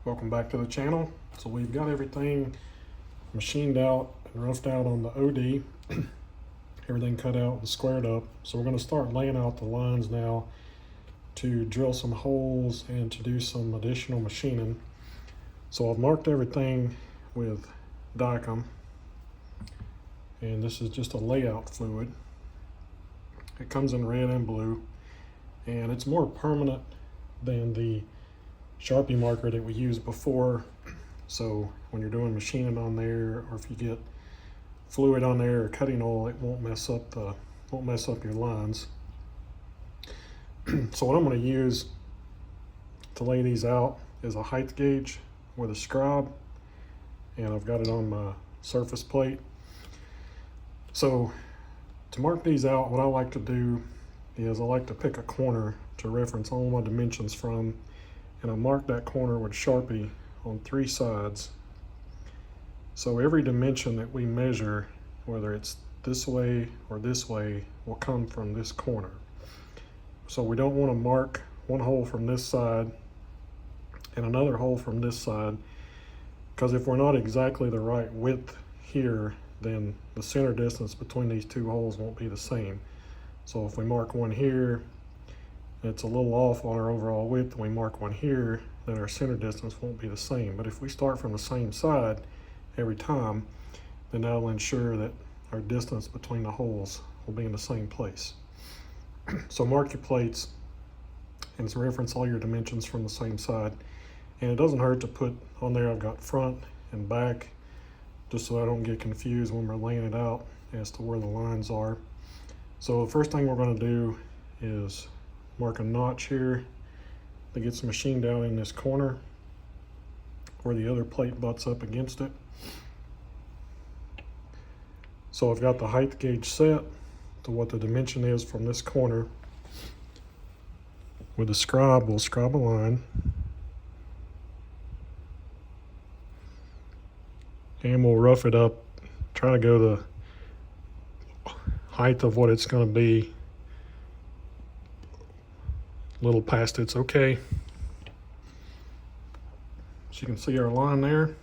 Welcome back to the channel. So we've got everything machined out and roughed out on the OD. Everything cut out and squared up. So we're going to start laying out the lines now to drill some holes and to do some additional machining. So I've marked everything with Dicom, and this is just a layout fluid. It comes in red and blue, and it's more permanent than the Sharpie marker that we used before. So when you're doing machining on there, or if you get fluid on there or cutting oil, it won't mess up your lines. So what I'm going to use to lay these out is a height gauge with a scribe, and I've got it on my surface plate. So to mark these out, what I like to do is I like to pick a corner to reference all my dimensions from, and I mark that corner with Sharpie on 3 sides. So every dimension that we measure, whether it's this way or this way, will come from this corner. So we don't want to mark one hole from this side and another hole from this side, because if we're not exactly the right width here, then the center distance between these 2 holes won't be the same. So if we mark one here, it's a little off on our overall width, and we mark one here, then our center distance won't be the same. But if we start from the same side every time, then that'll ensure that our distance between the holes will be in the same place. So mark your plates and reference all your dimensions from the same side. And it doesn't hurt to put on there, I've got front and back, just so I don't get confused when we're laying it out as to where the lines are. So the first thing we're going to do is mark a notch here that gets machined down in this corner where the other plate butts up against it. So I've got the height gauge set to what the dimension is from this corner. With the scribe, we'll scribe a line, and we'll rough it up, try to go the height of what it's going to be. A little past it's okay. So you can see our line there.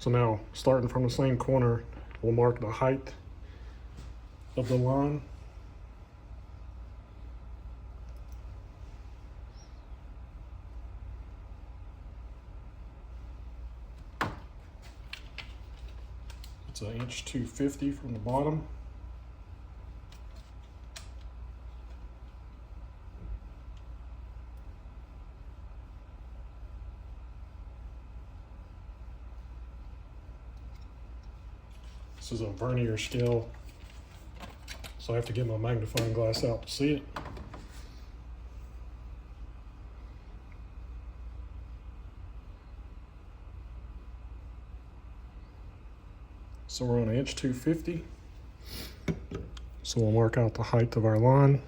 So now, starting from the same corner, we'll mark the height of the line. It's 1.250 inches from the bottom. This is a vernier scale, so I have to get my magnifying glass out to see it. So we're on 1.250 inches. So we'll mark out the height of our line.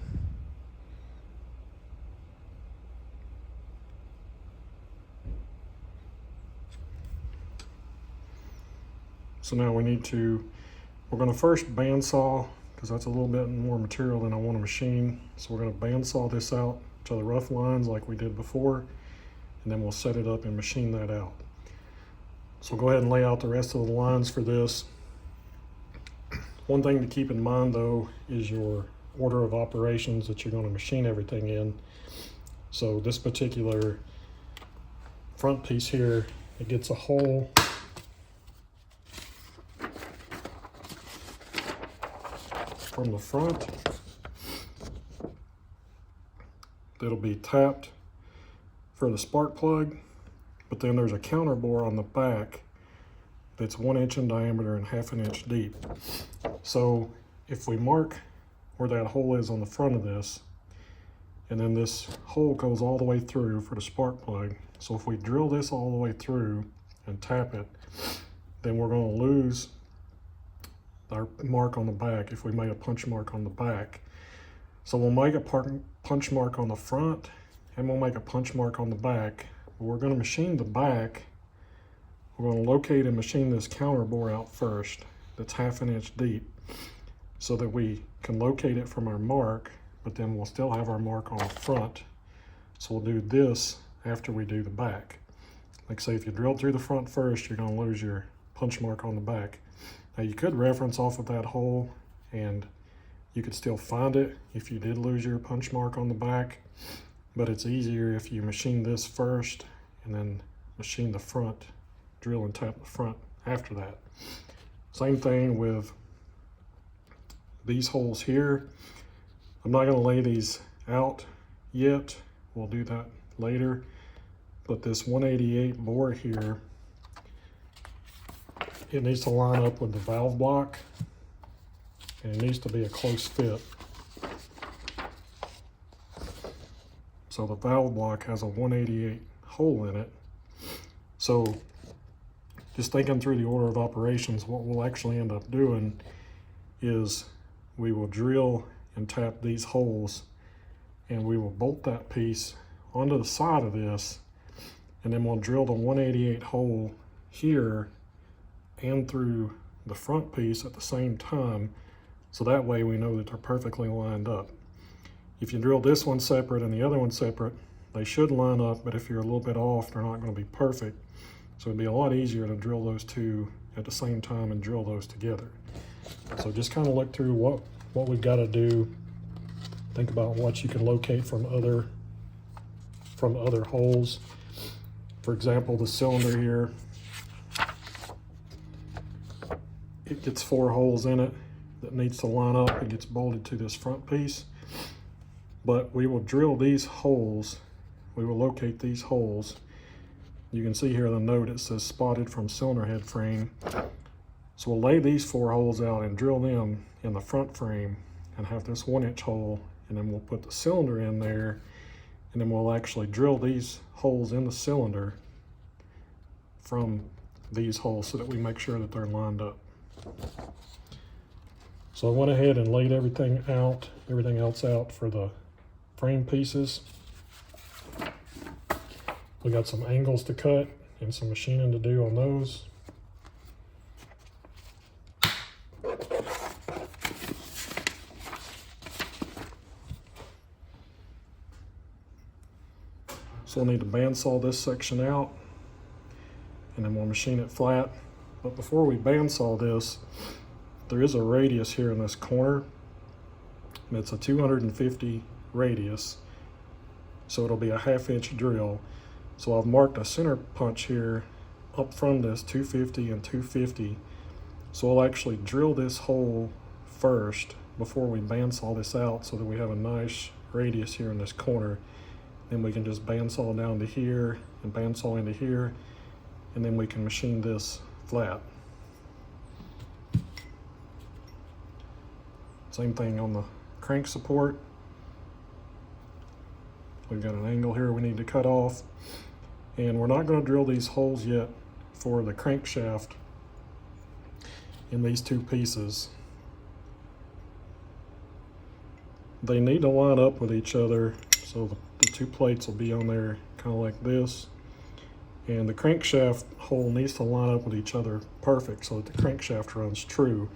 So now we're going to first bandsaw, because that's a little bit more material than I want to machine. So we're going to bandsaw this out to the rough lines like we did before, and then we'll set it up and machine that out. So we'll go ahead and lay out the rest of the lines for this. One thing to keep in mind though is your order of operations that you're going to machine everything in. So this particular front piece here, it gets a hole from the front that'll be tapped for the spark plug, but then there's a counter bore on the back that's 1 inch in diameter and 1/2 inch deep. So if we mark where that hole is on the front of this, and then this hole goes all the way through for the spark plug, so if we drill this all the way through and tap it, then we're going to lose our mark on the back if we made a punch mark on the back. So we'll make a punch mark on the front, and we'll make a punch mark on the back. But we're going to machine the back. We're going to locate and machine this counter bore out first that's 1/2 inch deep, so that we can locate it from our mark, but then we'll still have our mark on the front. So we'll do this after we do the back. Like say if you drill through the front first, you're going to lose your punch mark on the back. Now you could reference off of that hole and you could still find it if you did lose your punch mark on the back, but it's easier if you machine this first and then machine the front, drill and tap the front after that. Same thing with these holes here. I'm not going to lay these out yet, we'll do that later, but this 188 bore here, it needs to line up with the valve block and it needs to be a close fit. So the valve block has a 188 hole in it. So just thinking through the order of operations, what we'll actually end up doing is we will drill and tap these holes and we will bolt that piece onto the side of this, and then we'll drill the 188 hole here and through the front piece at the same time, so that way we know that they're perfectly lined up. If you drill this one separate and the other one separate, they should line up, but if you're a little bit off, they're not going to be perfect. So it'd be a lot easier to drill those two at the same time and drill those together. So just kind of look through what we've got to do. Think about what you can locate from other holes. For example, the cylinder here, it gets 4 holes in it that needs to line up. It gets bolted to this front piece. But we will drill these holes, we will locate these holes. You can see here the note, it says spotted from cylinder head frame. So we'll lay these 4 holes out and drill them in the front frame and have this 1-inch hole, and then we'll put the cylinder in there, and then we'll actually drill these holes in the cylinder from these holes so that we make sure that they're lined up. So I went ahead and laid everything else out for the frame pieces. We got some angles to cut and some machining to do on those. So we'll need to bandsaw this section out and then we'll machine it flat. But before we bandsaw this, there is a radius here in this corner, and it's a 250 radius, so it'll be a 1/2-inch drill. So I've marked a center punch here up from this 250 and 250. So I'll actually drill this hole first before we bandsaw this out so that we have a nice radius here in this corner. Then we can just bandsaw down to here and bandsaw into here, and then we can machine this flat. Same thing on the crank support. We've got an angle here we need to cut off, and we're not going to drill these holes yet for the crankshaft in these 2 pieces. They need to line up with each other, so the 2 plates will be on there kind of like this, and the crankshaft hole needs to line up with each other perfect so that the crankshaft runs true.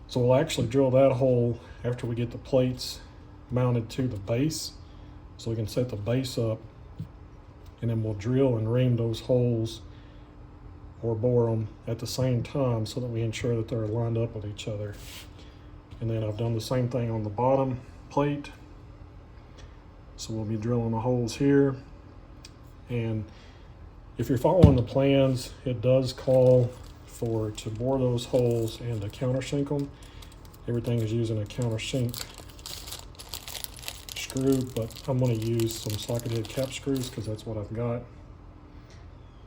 So we'll actually drill that hole after we get the plates mounted to the base, so we can set the base up, and then we'll drill and ream those holes or bore them at the same time so that we ensure that they're lined up with each other. And then I've done the same thing on the bottom plate. So we'll be drilling the holes here. And if you're following the plans, it does call to bore those holes and to countersink them. Everything is using a countersink screw, but I'm going to use some socket head cap screws because that's what I've got.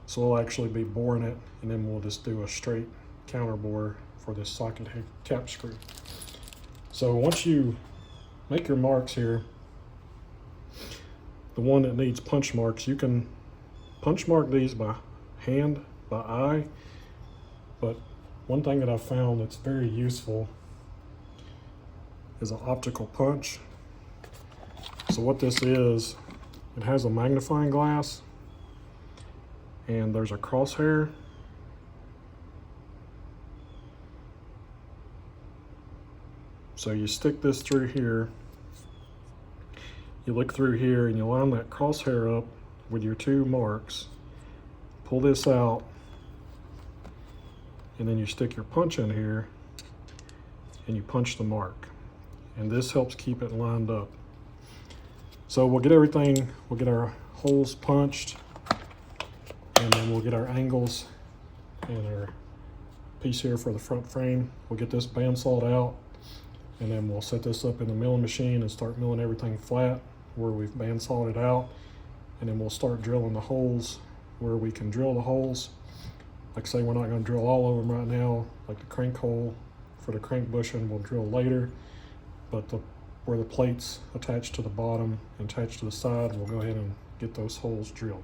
So we'll actually be boring it, and then we'll just do a straight counter bore for this socket head cap screw. So once you make your marks here, the one that needs punch marks, you can punch mark these by hand, by eye. But one thing that I've found that's very useful is an optical punch. So what this is, it has a magnifying glass and there's a crosshair. So you stick this through here, you look through here and you line that crosshair up with your two marks, pull this out, and then you stick your punch in here and you punch the mark. And this helps keep it lined up. So we'll get our holes punched, and then we'll get our angles and our piece here for the front frame. We'll get this bandsawed out, and then we'll set this up in the milling machine and start milling everything flat where we've bandsawed it out. And then we'll start drilling the holes where we can drill the holes. Like I say, we're not going to drill all of them right now. Like the crank hole for the crank bushing we'll drill later, but where the plates attach to the bottom and attach to the side, we'll go ahead and get those holes drilled.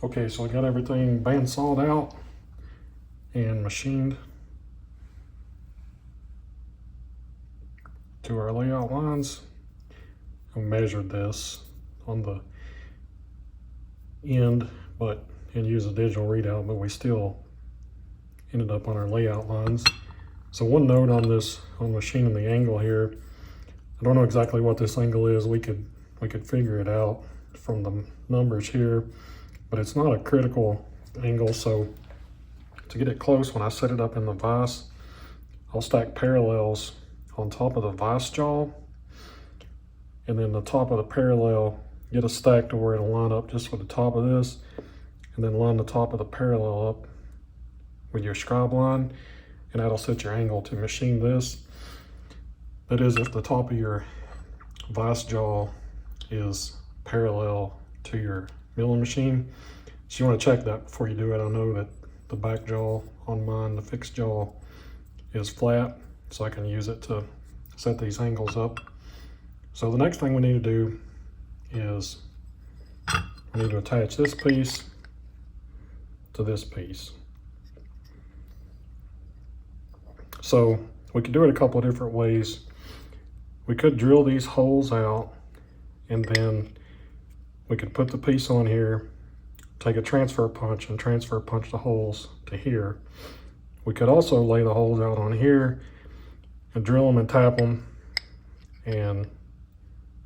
Okay, so I got everything bandsawed out and machined to our layout lines. I measured this on the end, and used a digital readout, but we still ended up on our layout lines. So one note on this, on machining the angle here, I don't know exactly what this angle is. We could figure it out from the numbers here, but it's not a critical angle. So to get it close, when I set it up in the vise, I'll stack parallels on top of the vise jaw, and then the top of the parallel, get a stack to where it'll line up just with the top of this, and then line the top of the parallel up with your scribe line, and that'll set your angle to machine this. That is, if the top of your vise jaw is parallel to your milling machine. So you want to check that before you do it. I know that the back jaw on mine, the fixed jaw, is flat, so I can use it to set these angles up. So the next thing we need to do is we need to attach this piece to this piece. So we could do it a couple of different ways. We could drill these holes out, and then we could put the piece on here, take a transfer punch and transfer punch the holes to here. We could also lay the holes out on here and drill them and tap them, and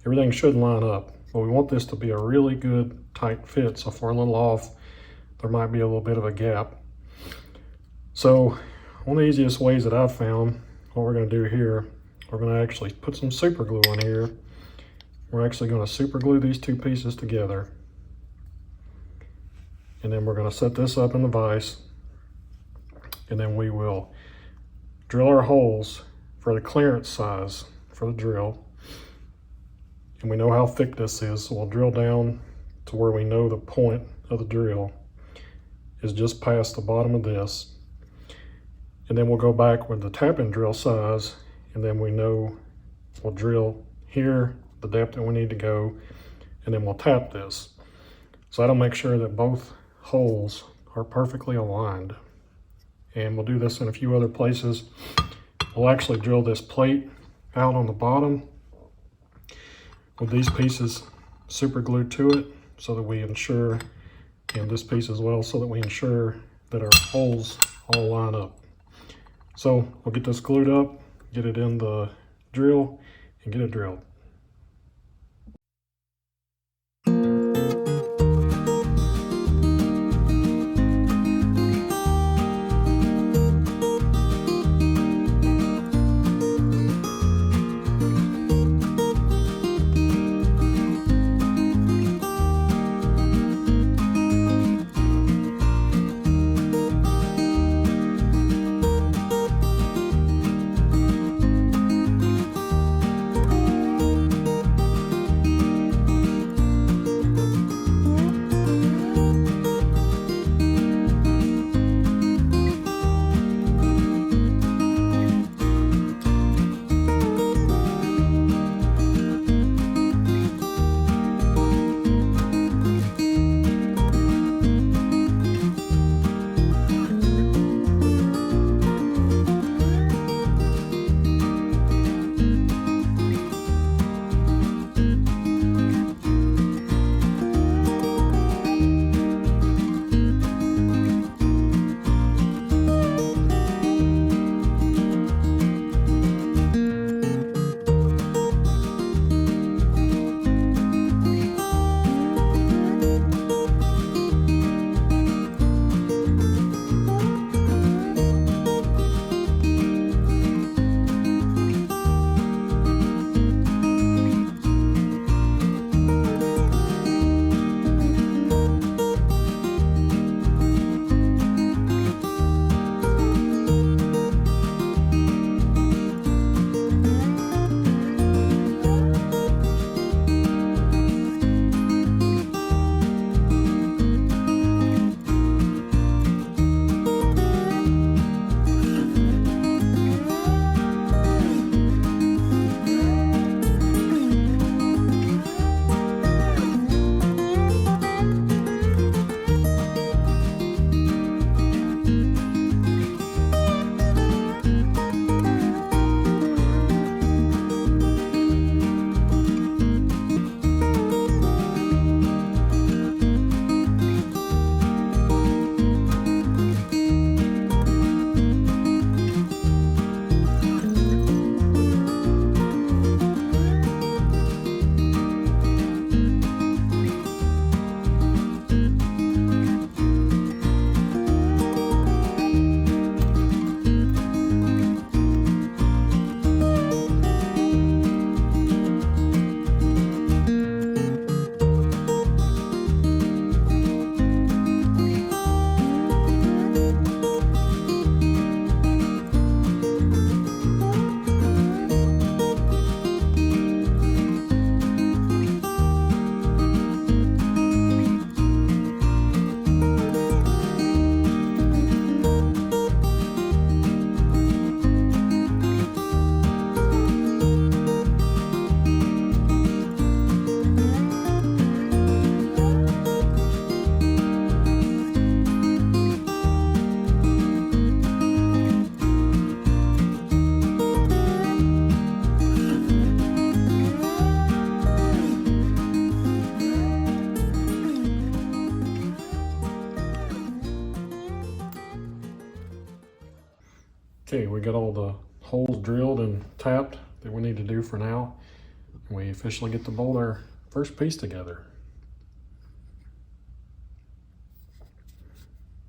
everything should line up. But we want this to be a really good tight fit, so if we're a little off, there might be a little bit of a gap. So one of the easiest ways that I've found, what we're going to do here, we're going to actually put some super glue on here. We're actually going to super glue these two pieces together, and then we're going to set this up in the vise, and then we will drill our holes for the clearance size for the drill. And we know how thick this is, so we'll drill down to where we know the point of the drill is just past the bottom of this. And then we'll go back with the tap-in drill size, and then we know we'll drill here, the depth that we need to go, and then we'll tap this. So that'll make sure that both holes are perfectly aligned. And we'll do this in a few other places. We'll actually drill this plate out on the bottom with these pieces super glued to it, so that we ensure, and this piece as well, so that we ensure that our holes all line up. So we'll get this glued up, get it in the drill, and get it drilled. Okay, we got all the holes drilled and tapped that we need to do for now. We officially get to bolt our first piece together.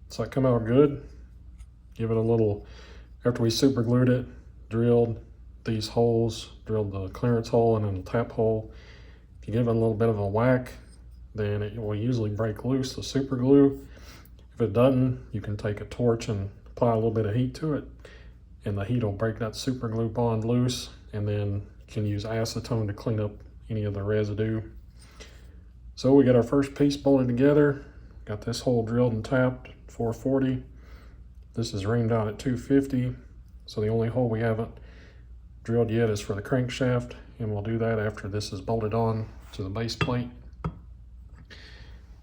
So that come out good. Give it a little, after we super glued it, drilled these holes, drilled the clearance hole and then the tap hole. If you give it a little bit of a whack, then it will usually break loose the super glue. If it doesn't, you can take a torch and apply a little bit of heat to it, and the heat will break that super glue bond loose, and then you can use acetone to clean up any of the residue. So we got our first piece bolted together. Got this hole drilled and tapped, 440. This is reamed out at 250. So the only hole we haven't drilled yet is for the crankshaft, and we'll do that after this is bolted on to the base plate.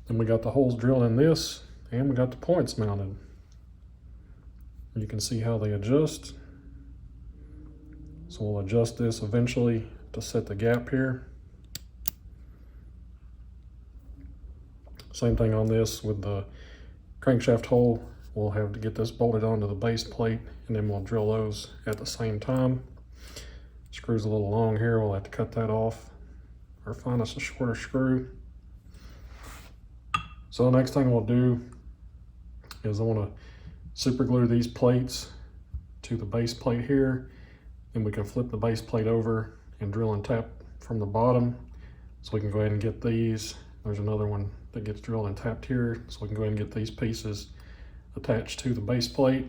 Then we got the holes drilled in this, and we got the points mounted. You can see how they adjust. So we'll adjust this eventually to set the gap here. Same thing on this with the crankshaft hole. We'll have to get this bolted onto the base plate, and then we'll drill those at the same time. Screw's a little long here, we'll have to cut that off or find us a shorter screw. So the next thing we'll do is I want to super glue these plates to the base plate here. Then we can flip the base plate over and drill and tap from the bottom. So we can go ahead and get these. There's another one that gets drilled and tapped here. So we can go ahead and get these pieces attached to the base plate.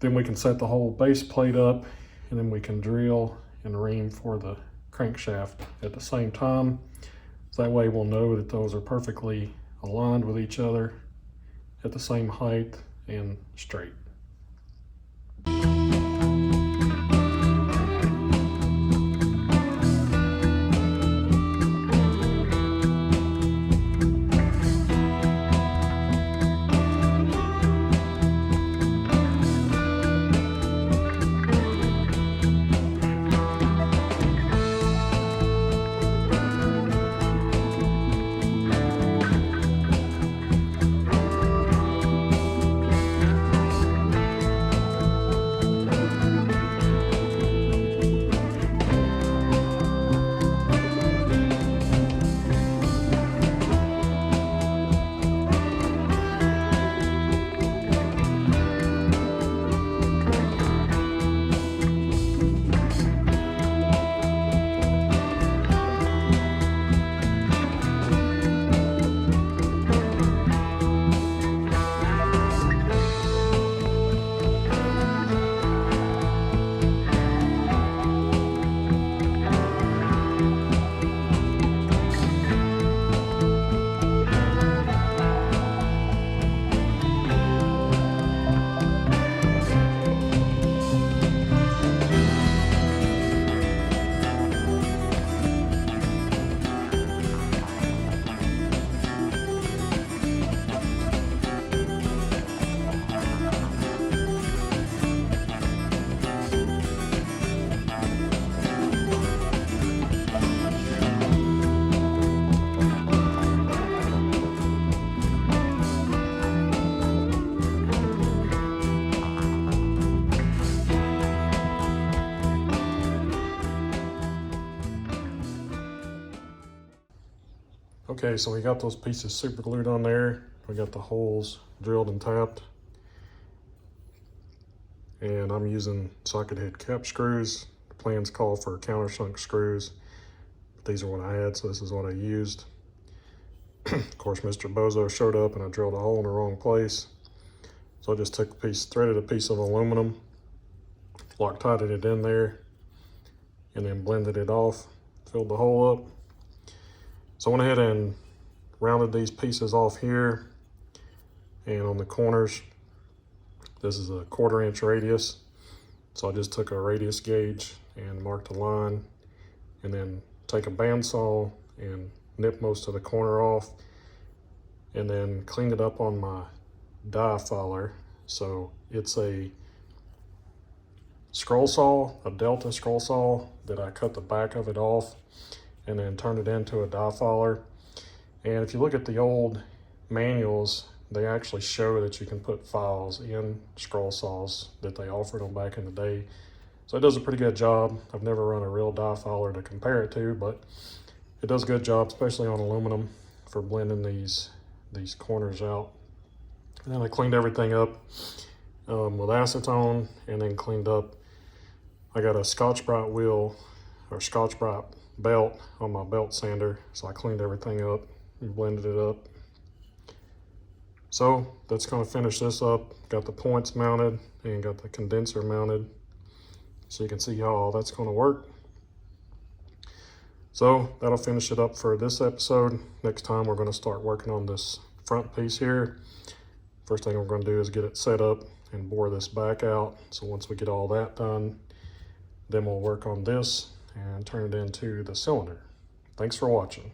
Then we can set the whole base plate up, and then we can drill and ream for the crankshaft at the same time. So that way we'll know that those are perfectly aligned with each other at the same height and straight. Okay, so we got those pieces super glued on there. We got the holes drilled and tapped. And I'm using socket head cap screws. The plans call for countersunk screws, but these are what I had, so this is what I used. Of course, Mr. Bozo showed up and I drilled a hole in the wrong place. So I just took a piece, threaded a piece of aluminum, Loctited it in there, and then blended it off, filled the hole up. So I went ahead and rounded these pieces off here, and on the corners, this is a 1/4 inch radius. So I just took a radius gauge and marked a line, and then take a bandsaw and nip most of the corner off, and then cleaned it up on my die filer. So it's a scroll saw, a Delta scroll saw, that I cut the back of it off and then turned it into a die filer. And if you look at the old manuals, they actually show that you can put files in scroll saws that they offered them back in the day. So it does a pretty good job. I've never run a real die filer to compare it to, but it does a good job, especially on aluminum, for blending these corners out. And then I cleaned everything up with acetone, and then cleaned up. I got a Scotch-Brite wheel or Scotch-Brite belt on my belt sander, so I cleaned everything up and blended it up. So that's going to finish this up. Got the points mounted and got the condenser mounted. So you can see how all that's going to work. So that'll finish it up for this episode. Next time we're going to start working on this front piece here. First thing we're going to do is get it set up and bore this back out. So once we get all that done, then we'll work on this and turn it into the cylinder. Thanks for watching.